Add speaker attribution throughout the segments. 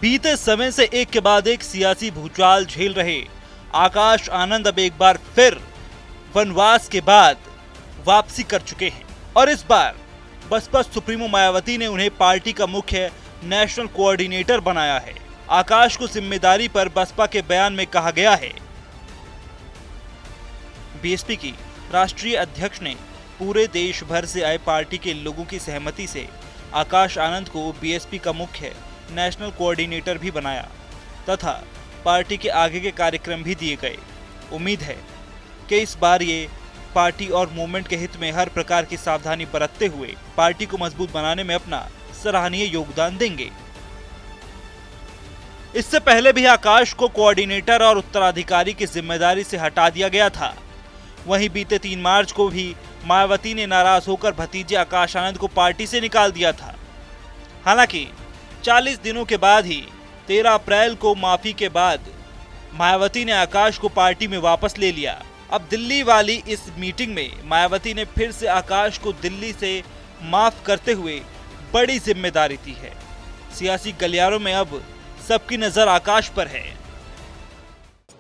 Speaker 1: बीते समय से एक के बाद एक सियासी भूचाल झेल रहे आकाश आनंद अब एक बार फिर वनवास के बाद वापसी कर चुके हैं और इस बार बसपा सुप्रीमो मायावती ने उन्हें पार्टी का मुख्य नेशनल कोऑर्डिनेटर बनाया है। आकाश को जिम्मेदारी पर बसपा के बयान में कहा गया है, बीएसपी की राष्ट्रीय अध्यक्ष ने पूरे देश भर से आए पार्टी के लोगों की सहमति से आकाश आनंद को बीएसपी का मुख्य नेशनल कोऑर्डिनेटर भी बनाया तथा पार्टी के आगे के कार्यक्रम भी दिए गए। उम्मीद है कि इस बार ये पार्टी और मूवमेंट के हित में हर प्रकार की सावधानी बरतते हुए पार्टी को मजबूत बनाने में अपना सराहनीय योगदान देंगे। इससे पहले भी आकाश को कोऑर्डिनेटर और उत्तराधिकारी की जिम्मेदारी से हटा दिया गया था। वहीं बीते 3 मार्च को भी मायावती ने नाराज होकर भतीजे आकाश आनंद को पार्टी से निकाल दिया था। हालांकि 40 दिनों के बाद ही 13 अप्रैल को माफी के बाद मायावती ने आकाश को पार्टी में वापस ले लिया। अब दिल्ली वाली इस मीटिंग में मायावती ने फिर से आकाश को दिल्ली से माफ करते हुए बड़ी जिम्मेदारी दी है। सियासी गलियारों में अब सबकी नजर आकाश पर है।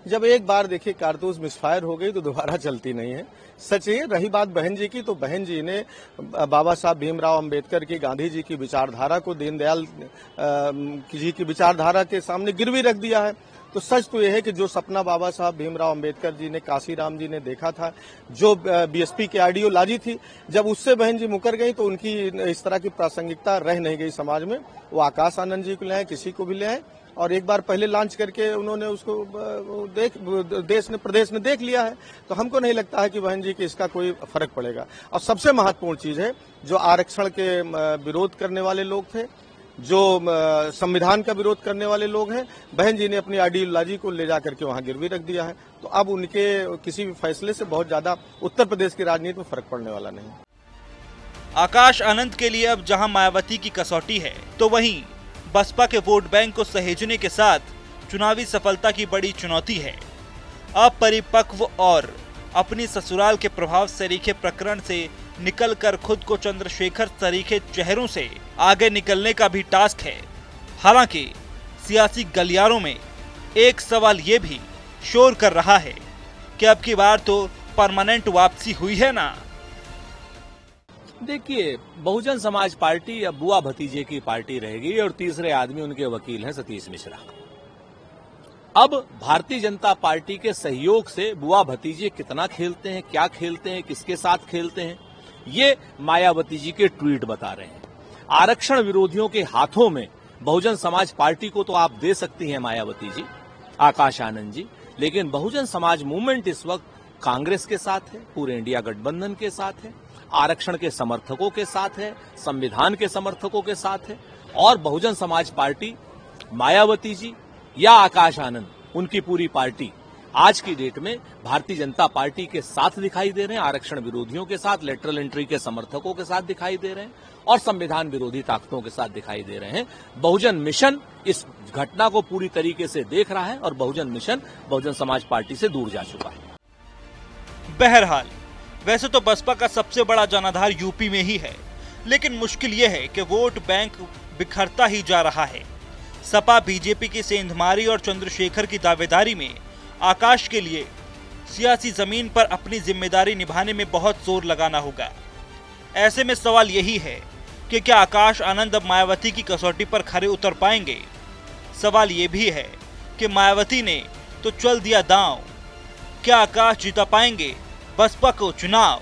Speaker 2: जब एक बार देखिए कारतूस मिसफायर हो गई तो दोबारा चलती नहीं है। सच है। रही बात बहन जी की, तो बहन जी ने बाबा साहब भीमराव अंबेडकर की, गांधी जी की विचारधारा को दीनदयाल जी की विचारधारा के सामने गिरवी रख दिया है। तो सच तो यह है कि जो सपना बाबा साहब भीमराव अंबेडकर जी ने, काशीराम जी ने देखा था, जो बीएसपी की आइडियोलॉजी थी, जब उससे बहन जी मुकर गई तो उनकी इस तरह की प्रासंगिकता रह नहीं गई समाज में। वो आकाश आनंद जी को ले आए, किसी को भी ले आए, और एक बार पहले लॉन्च करके उन्होंने उसको प्रदेश ने देख लिया है। तो हमको नहीं लगता है कि बहन जी की इसका कोई फर्क पड़ेगा। और सबसे महत्वपूर्ण चीज है, जो आरक्षण के विरोध करने वाले लोग थे, जो संविधान का विरोध करने वाले लोग हैं, बहन जी ने अपनी आइडियोलॉजी को ले जाकर के वहां गिरवी रख दिया है। तो अब उनके किसी भी फैसले से बहुत ज्यादा उत्तर प्रदेश की राजनीति में फर्क पड़ने वाला नहीं।
Speaker 1: आकाश आनंद के लिए अब जहां मायावती की कसौटी है, तो वहीं बसपा के वोट बैंक को सहेजने के साथ चुनावी सफलता की बड़ी चुनौती है। अपरिपक्व और अपनी ससुराल के प्रभाव सरीखे प्रकरण से निकलकर खुद को चंद्रशेखर सरीखे चेहरों से आगे निकलने का भी टास्क है। हालांकि सियासी गलियारों में एक सवाल ये भी शोर कर रहा है कि अब की बार तो परमानेंट वापसी हुई है ना।
Speaker 3: देखिए, बहुजन समाज पार्टी अब बुआ भतीजे की पार्टी रहेगी और तीसरे आदमी उनके वकील हैं सतीश मिश्रा। अब भारतीय जनता पार्टी के सहयोग से बुआ भतीजे कितना खेलते हैं, क्या खेलते हैं, किसके साथ खेलते हैं, ये मायावती जी के ट्वीट बता रहे हैं। आरक्षण विरोधियों के हाथों में बहुजन समाज पार्टी को तो आप दे सकती हैं मायावती जी, आकाश आनंद जी, लेकिन बहुजन समाज मूवमेंट इस वक्त कांग्रेस के साथ है, पूरे इंडिया गठबंधन के साथ है, आरक्षण के समर्थकों के साथ है, संविधान के समर्थकों के साथ है। और बहुजन समाज पार्टी, मायावती जी या आकाश आनंद, उनकी पूरी पार्टी आज की डेट में भारतीय जनता पार्टी के साथ दिखाई दे रहे हैं, आरक्षण विरोधियों के साथ, लेटरल एंट्री के समर्थकों के साथ दिखाई दे रहे हैं और संविधान विरोधी ताकतों के साथ दिखाई दे रहे हैं। बहुजन मिशन इस घटना को पूरी तरीके से देख रहा है और बहुजन मिशन बहुजन समाज पार्टी से दूर जा चुका है।
Speaker 1: बहरहाल वैसे तो बसपा का सबसे बड़ा जनाधार यूपी में ही है, लेकिन मुश्किल यह है कि वोट बैंक बिखरता ही जा रहा है। सपा बीजेपी की सेंधमारी और चंद्रशेखर की दावेदारी में आकाश के लिए सियासी जमीन पर अपनी जिम्मेदारी निभाने में बहुत जोर लगाना होगा। ऐसे में सवाल यही है कि क्या आकाश आनंद अब मायावती की कसौटी पर खरे उतर पाएंगे। सवाल ये भी है कि मायावती ने तो चल दिया दांव, क्या आकाश जिता पाएंगे बसपा को चुनाव।